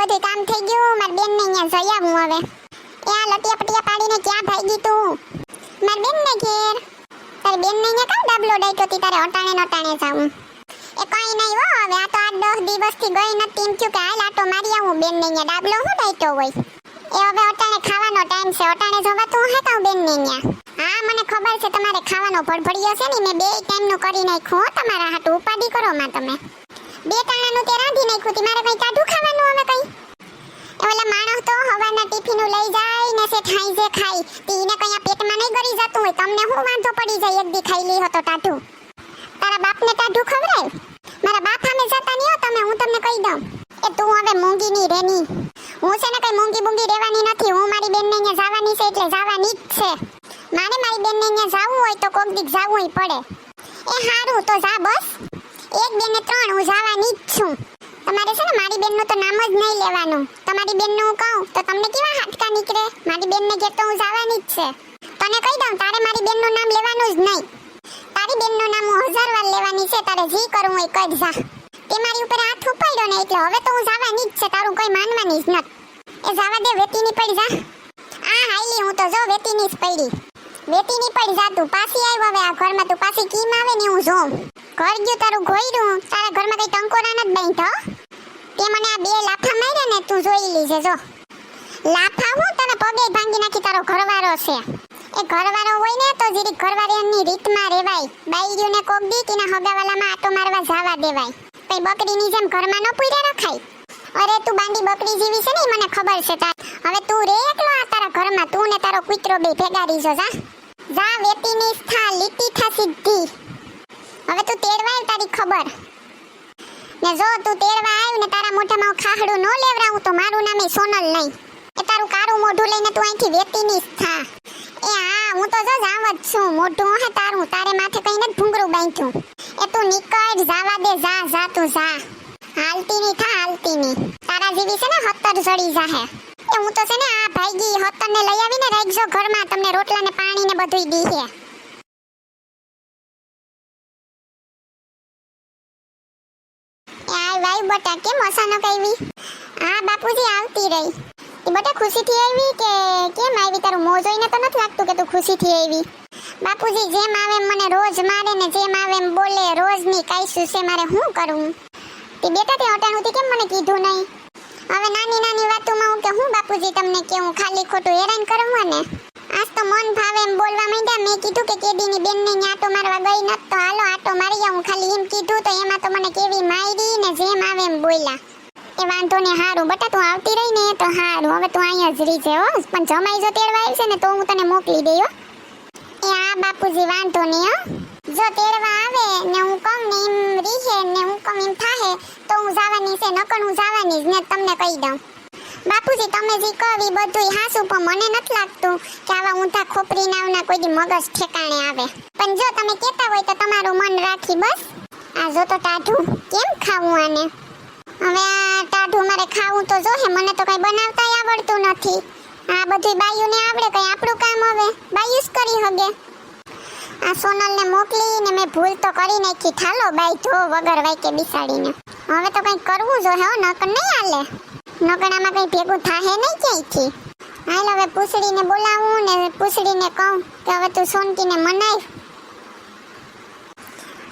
બધું કામ થઈ ગયું. માર બેન ને અહીંયા જઈ આવું હવે. એ આ લટિયા પટિયા પાડીને ક્યાં ભાગી તું? માર બેન ને ઘેર. તારી બેન ને અહીંયા કામ ડાબલો ડાયટો તી તારે અટાણે નટાણે જાવું. એ કઈ નહીં હો, હવે આ તો 8-10 દિવસથી ગઈ નથી. એમ થયું કે હાલ આટો મારી આવું. બેન ને અહીંયા ડાબલો હું ડાયટો હોય. એ હવે અટાણે ખાવાનો ટાઈમ છે. અટાણે જવા તું હે કાઉ બેન ને અહીંયા. હા મને ખબર છે તમારે ખાવાનો ભડભડિયો છે ને. મેં 2 ટાઈમનું કરી નાખ્યું હો તમારા હાટુ. ઉપાડી કરો માં તમે. 2 ટાણાનું તે રાંધી નાખ્યું તી. મારે કઈ કાઢું ખાવાનું હવે કઈ? એ ઓલા માણસ તો હવારના ટિફિનું લઈ જાય ને છે ખાઈ જે ખાઈ. તીને કયા પેટમાં નહીં ગરી જતું હોય. તમને હું વાંધો પડી જાય એક દી ખાઈ લી હો તો ટાઢું. તારા બાપને ટાઢું ખવરાય? મારા બાપ સામે જતા નહીં હો તમે. હું તમને કહી દઉં. એ તું હવે મૂંગી ની રેની. હું છે ને કઈ મૂંગી બૂંગી રહેવાની નથી. હું મારી બેનને અહીંયા જવાની છે એટલે જવાની જ છે. મારે મારી બેનને અહીંયા જાવું હોય તો કોક દીક જાવું પડે. એ હારું તો જા બસ. 1, 2 ને 3 હું જવાની જ છું. તમારે છે ને મારી બેનનું તો નામ જ નહીં લેવાનું. તમારી બેનનું હું કહું તો તમને કેવા હાડકા નીકળે. મારી બેનને ઘેર તો હું જવાની જ છે. તને કહી દઉં તારે મારી બેનનું નામ લેવાનું જ નહીં. તારી બેનનું નામ હું 1000 વાર લેવાની છે. તારે જી કરવું હોય કર જા. તે મારી ઉપર હાથ ઉપાડ્યો ને એટલે હવે તો હું જવાની જ છે. તારું કોઈ માનવાની જ નથી. એ જવા દે વેતીની પડી જા. આ હાઈલી હું તો જો વેતીની જ પડી. વેતીની પડી જા તું. પાછી આવ્યો હવે આ ઘરમાં. તું પાછી કીમ આવે ને હું જોઉં. ઘર ગયું તારું ઘોયરું. તારા ઘરમાં કઈ ટંકોરા નથી બાંધ્યો. તે મને આ 2 લાફા માર્યા ને તું જોઈ લીજે જો. લાફા હું તને પગે ભાંગી નાખી. તારો ઘરવાળો છે. એ ઘરવાળો હોય ને તો જીરી ઘરવાળાની રીતમાં રહેવાય. બાઈયુને કોક દી તેના હગાવાલામાં આટો મારવા જવા દેવાય. કઈ બકરીની જેમ ઘરમાં ન પૂર્યા રખાય. અરે તું બાંડી બકરી જેવી છે ને મને ખબર છે. હવે તું રે એકલો આ તારા ઘરમાં. તું ને તારો કૂતરો બે ભેગા રીજો જા. જા વેતીની સ્થા લીટી થા સીધી. હવે તું તેડવા આવ તારી ખબર. ને જો તું તેડવા આવ ને તારા મોઢામાં ખાહડું ન લેવરાવું તો મારું નામ સોનલ નહીં. એ તારું કારું મોઢું લઈને તું અહીંથી વેતીની સ્થા. એ હા હું તો જો જાવ જ છું. મોઢું હે તારું. તારે માથે કઈ નથી ભૂંગરું બાંધ્યું. એ તું નીકળ જવા દે. જા જા તું જા. હાલતી ની થા હાલતી ની. તારા જેવી છે ને 17 જડી જાહે. એ હું તો છે ને આ ભાઈગી 17 ને લઈ આવીને રાખજો ઘરમાં. તમને રોટલા ને પાણી ને બધુંય દીહે. આય વાય બટા કેમ અચાનક આવી? હા બાપુજી આવતી રહી. એ બટા ખુશીથી આવી કે કેમ આવી? તારું મોં જોઈને તો નથી લાગતું કે તું ખુશીથી આવી. બાપુજી જેમ આવે એમ મને રોજ મારે ને જેમ આવે એમ બોલે. રોજની કાઈસુ છે મારે શું કરું? તે બેટા તે અટાણુંથી કેમ મને કીધું નહીં? હવે નાની નાની વાતોમાં હું કે હું બાપુજી તમને કેવું ખાલી ખોટું હેરાન કરવા ને. આજ તો મન ભાવે એમ બોલવા માંડ્યા. મેં કીધું કે કેદીની બેનને આટો મારવા ગઈ નત તો હાલો આટો મારી આવું ખાલી એમ કીધું તો એમાં તો મને કેવી માયરી ને જેમ આવે એમ બોલ્યા. એ વાંધો ને હારું બટા તું આવતી રહી ને તો હારું. હવે તું અહીંયા જ રહી છે હો. પણ જમાઈ જો તેડવા આવી છે ને તો હું તને મોકલી દઈ હો. એ આ બાપુજી વાંધો નહીં હો. જો તેડવા આવે ને હું કહું ને એમ રીહે ને હું કહું એમ થાહે તો હું જવાની છે. નકર હું જવાની જ ને તમને કહી દઉં. બાપુજી તમે જે કહી બધુંય હાસું પણ મને નથી લાગતું કે આવા ઊંધા ખોપરી નાવના કોઈ દી મગજ ઠેકાણે આવે. પણ જો તમે કહેતા હોય તો તમારું મન રાખી બસ. આ જો તો ટાઢું કેમ ખાવું આને? હવે આ ટાઢું મારે ખાવું તો જોહે. મને તો કઈ બનાવતાય આવડતું નથી. આ બધુંય બાયુને આવડે. કઈ આપણું કામ હવે બાયુ જ કરી હગે. આ સોનલને મોકલીને મેં ભૂલ તો કરી નાખી. થાલો બાઈ જો વગર વાયકે બિસાડીને. હવે તો કંઈક કરવું જોઈએ હો. નકર નહીં હાલે. નકડામાં કંઈ ભેગું થાહે નહીં ક્યાંયથી. હાલ હવે પૂછડીને બોલાવું ને પૂછડીને કહું કે હવે તું સોનકીને મનાવ.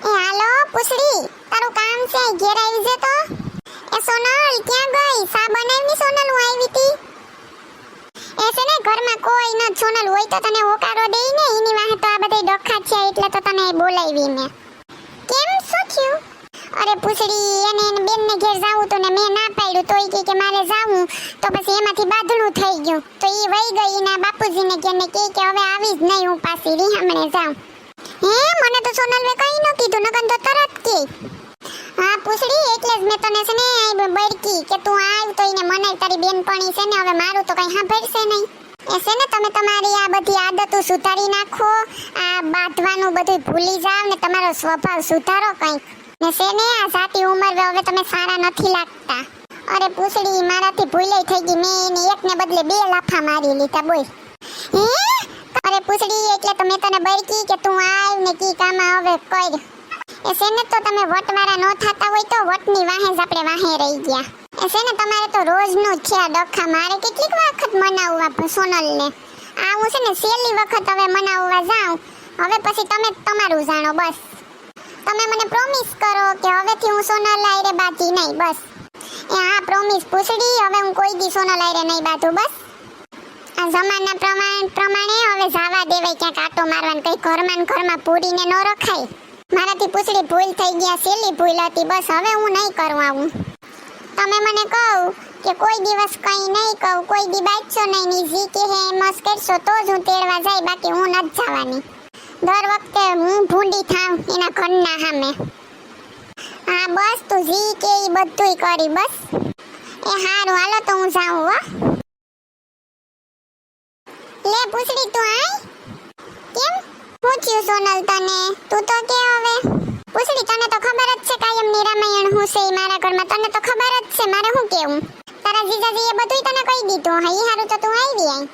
એ હાલો પૂછડી તારું કામ છે ઘેર આવી જે તો. એ સોનલ ક્યાં ગઈ? સા બનાવની સોનલ હું આવી હતી. એ છે ને ઘરમાં કોઈ ન. સોનલ હોય તો તને હોકારો દેઈ ને. એની વાહે તો આ બધાય ડખા છે એટલે તો તને બોલાવી મેં. કેમ શું થયું? અરે પૂછડી એને બેનને ઘેર જાવું તો ને મેં ના પાડ્યું તો ઈ કે મારે જાવું તો પછી એમાંથી બાદલું થઈ ગયું તો ઈ વઈ ગઈ ના બાપુજીને ઘેર ને કે હવે આવી જ નહીં હું પાછી રીહામણે જાઉં. હે મને તો સોનલવે કઈ ન કીધું નકન તો તરત કે. હા પૂછડી એટલે જ મેં તને છે ને બળકી કે તું આવ તો એને મનાય. તારી બેનપણી છે ને હવે મારું તો કઈ સાંભળશે નહીં. એ છે ને તમે તમારી આ બધી આદતો સુધારી નાખો. આ બાંધવાનું બધું ભૂલી જાવ ને તમારો સ્વભાવ સુધારો કંઈક. ને છે ને આ જાતી ઉંમર હવે તમે સારા નથી લાગતા. અરે પૂછડી મારાથી ભૂલાઈ થઈ ગઈ. મેં એને એકને બદલે 2 લાફા મારી લીધા બોલ. હે અરે પૂછડી એટલે તો મેં તને બળકી કે તું આવ ને કી કામ હવે કર. એ છે ને તો તમે વટવાળા ન થતા હોય તો વટની વાહે જ આપણે વાહે રહી ગયા. એ છે ને તમારે તો રોજનું જ છે આ ડખા. મારે કેટલીક વખત મનાવવા સોનલને. આ હું છે ને છેલ્લી વખત હવે મનાવવા જાઉં. હવે પછી તમે તમારું જાણો બસ. તમે મને પ્રોમિસ કરો કે હવેથી હું સોનલ આયરે બાજી નહીં બસ. એ હા પ્રોમિસ પૂછડી, હવે હું કોઈ દી સોનલ આયરે નહીં બાતું બસ. આ જમાના પ્રમાણે હવે જાવા દેવાય ક્યાંક આટો મારવાનું. કઈ ઘરમાં પૂરીને ન રખાય. મારાથી પૂછડી ભૂલ થઈ ગયા, છેલ્લી ભૂલ હતી બસ. હવે હું નહીં કરું આવું. તમે મને કહું કે કોઈ દિવસ કઈ નહીં કહું, કોઈ દી બાજશો નહીં, ની જી કે હે મસ્ત કરશો તો જ હું તેડવા જાય, બાકી હું નથી જવાની. દર વખતે હું ભૂંડી થાવ એના ઘરના સામે. હા બસ તું જી કે ઈ બધુંય કરી બસ. એ હારું હાલો તો હું જાઉં હો. લે પૂછડી તું આય. કેમ પૂછ્યું સોનલ તને? તું તો કે હવે પૂછડી તને તો ખબર જ છે કાયમની રામાયણ હું છે મારા ઘરમાં. તને તો ખબર જ છે મારે શું કેવું. તારા જીજાજીએ બધુંય તને કહી દીધું. હા ઈ હારું તો તું આવી આય.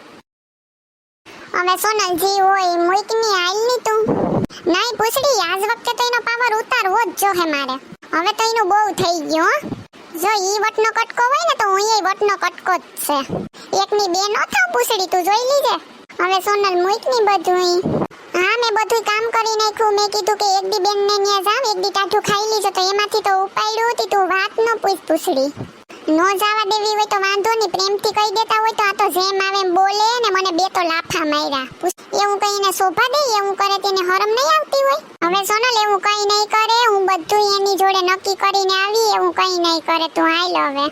હવે સોનલ જી હોય મોઈકની હાલ ની તું. નહીં પૂછડી આજ વખતે તો એનો પાવર ઉતારવો જ જોહે મારે. હવે તો એનું બહુ થઈ ગયું હો. જો ઈ વટનો કટકો હોય ને તો હું એ વટનો કટકો જ છે. એકની બે નો થાવ પૂછડી, તું જોઈ લીજે. હવે સોનલ મોઈકની બધુંય. હા મેં બધું કામ કરી નાખ્યું. મેં કીધું કે એક દી બેન ને ન્યા જાવ, એક દી ટાઢું ખાઈ લીજો, તો એમાંથી તો ઉપાડ્યું હતી. તું વાત ન પૂછ પૂછડી. નો જવા દેવી હોય તો વાંધો નહીં, પ્રેમથી કહી દેતા હોય તો આ તો જેમ આવે એમ બોલે ને મને બે તો લાફા માર્યા. એવું કહીને શોભા દે, એવું કરે તેને હરમ નહીં આવતી હોય. હવે સોનલ એવું કઈ નહીં કરે, હું બધું એની જોડે નક્કી કરીને આવી. એવું કઈ નહીં કરે, તું હાલ હવે.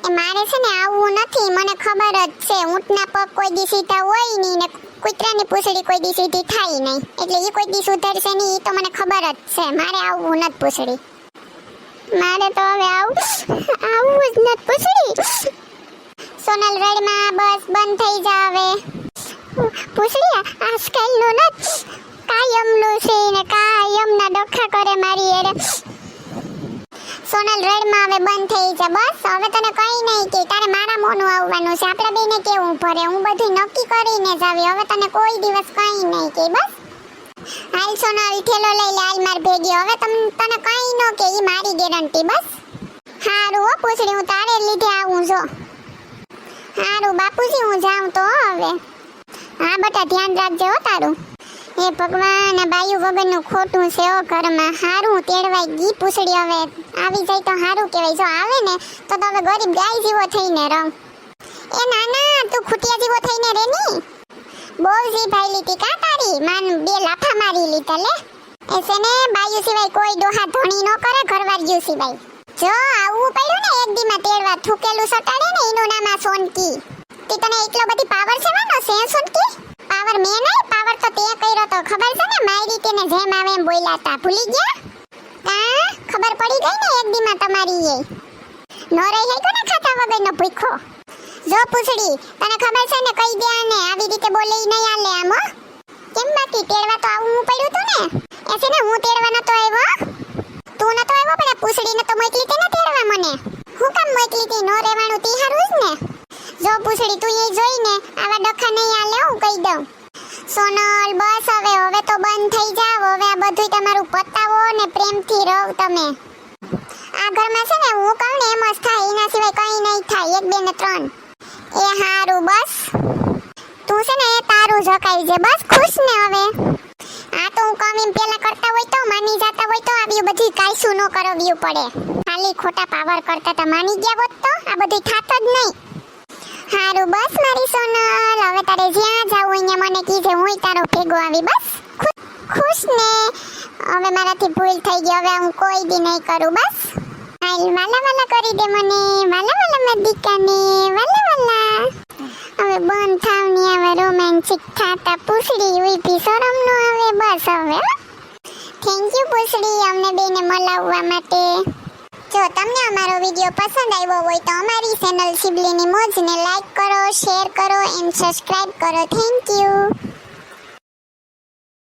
એ મારે છે ને આવવું નથી, મને ખબર જ છે. ઊંટના પગ કોઈ દી સીધા હોય નહીં ને કૂતરાની પૂંછડી કોઈ દી સીધી થાય નહીં, એટલે એ કોઈ દી સુધરશે નહીં. એ તો મને ખબર જ છે. મારે આવવું નથી પૂંછડી. મારે તો હવે આવવું જ નથી પૂછડી. સોનલ રડમાં બસ બંધ થઈ જાવે. પૂછડી આજકાલનું નથી, કાયમનું છે ને કાયમના ડખા કરે મારી એરે. સોનલ રડમાં હવે બંધ થઈ જા બસ. હવે તને કઈ નહીં કે તારે મારા મોનું આવવાનું છે. આપણા બેને કેવું ભરે, હું બધું નક્કી કરીને જ આવી. હવે તને કોઈ દિવસ કઈ નહીં કે બસ. હાલ સોનલ થેલો લઈ લે, હાલ માર ભેગી. હવે તને કઈ ન કે ઈ મારી ગેરંટી બસ. હારું હો પૂછડી, હું તારે લીધે આવું જો. હારું બાપુજી હું જાઉં તો હવે. હા બેટા ધ્યાન રાખજે હો તારું. હે ભગવાન આ બાયુ વગરનું ખોટું છે ઓ ઘરમાં. હારું તેડવાઈ ગઈ પૂછડી. હવે આવી જાય તો હારું કહેવાય. જો આવે ને તો હવે ગરીબ ગાય જેવો થઈને રહું. એ નાના તું ખૂટિયા જેવો થઈને રે ની. બહુ જી ભાઈ લીધી કા તારી માન બે લાફા મારી લીધા લે. એસે ને બાયુ સિવાય કોઈ ડોહા ધણી ન કરે ઘરવાળિયું સિવાય. જો આવું પડ્યું ને એક દીમાં તેડવા થૂકેલું સટાડે ને એનું નામ આ સોનકી. તે તને એટલો બધી પાવર છે વાનો સે સોનકી? પાવર મે નહીં, પાવર તો તે કર્યો તો ખબર છે ને. મારી તેને જેમ આવે એમ બોલ્યા તા ભૂલી ગયા? કા ખબર પડી ગઈ ને એક દીમાં તમારી એ. નો રહી હે કોને ખાતા વગરનો ભૂખો. જો પૂછડી તને ખબર છે ને કહી દે આને આવી રીતે બોલે ઈ નહીં આલે આમ હો. કેમ બાકી તેડવા તો આવું પડ્યું તું ને. એસે ને હું તેડવા નતો આવ્યો. તું નતો આવ્યો પણ પૂછડીને તો મોકલી તે ને તેડવા મને. હું કામ મોકલી તી? નો રહેવાનું તી હારું જ ને. જો પૂછડી તું એ જોઈને આવા ડખા નહીં આલે હું કહી દઉં. સોનલ બસ હવે તો બંધ થઈ જાવ. હવે આ બધું તમારું પતાવો ને પ્રેમથી રહો તમે. આ ઘરમાં છે ને હું કહું ને એમ જ થાય, એના સિવાય કઈ નહીં થાય. 1 2 ને 3. એ હારું બસ. તું છે ને તારું જકાઈ છે બસ. ખુશ ને હવે? આ તો હું કમ એમ પેલા કરતા હોય તો માની જતા હોય તો આવી બધી કાયસું ન કરવ્યું પડે. ખાલી ખોટા પાવર કરતા તા માની ગયા હોત તો આ બધું થાત જ નહીં. હારું બસ મારી સોનલ. હવે તારે જ્યાં જાવું અહીંયા મને કીજે, હું તારો ભેગો આવી બસ. ખુશ ને? હવે મારાથી ભૂલ થઈ ગઈ. હવે હું કોઈ દી નહીં કરું બસ. હાલ વાલા વાલા કરી દે મને. વાલા વાલા મેં દીકાને વાલા વાલા. હવે બંધ થાવ ની હવે રોમેન્ટિક થાતા પૂછડી ઉઈ શરમ નો આવે બસ હવે. થેન્ક યુ પૂછડી અમને બેને મળાવવા માટે. જો તમને અમારો વિડિયો પસંદ આવ્યો હોય તો અમારી ચેનલ શિબલીની મોજને લાઈક કરો, શેર કરો એન્ડ સબસ્ક્રાઇબ કરો. Thank you.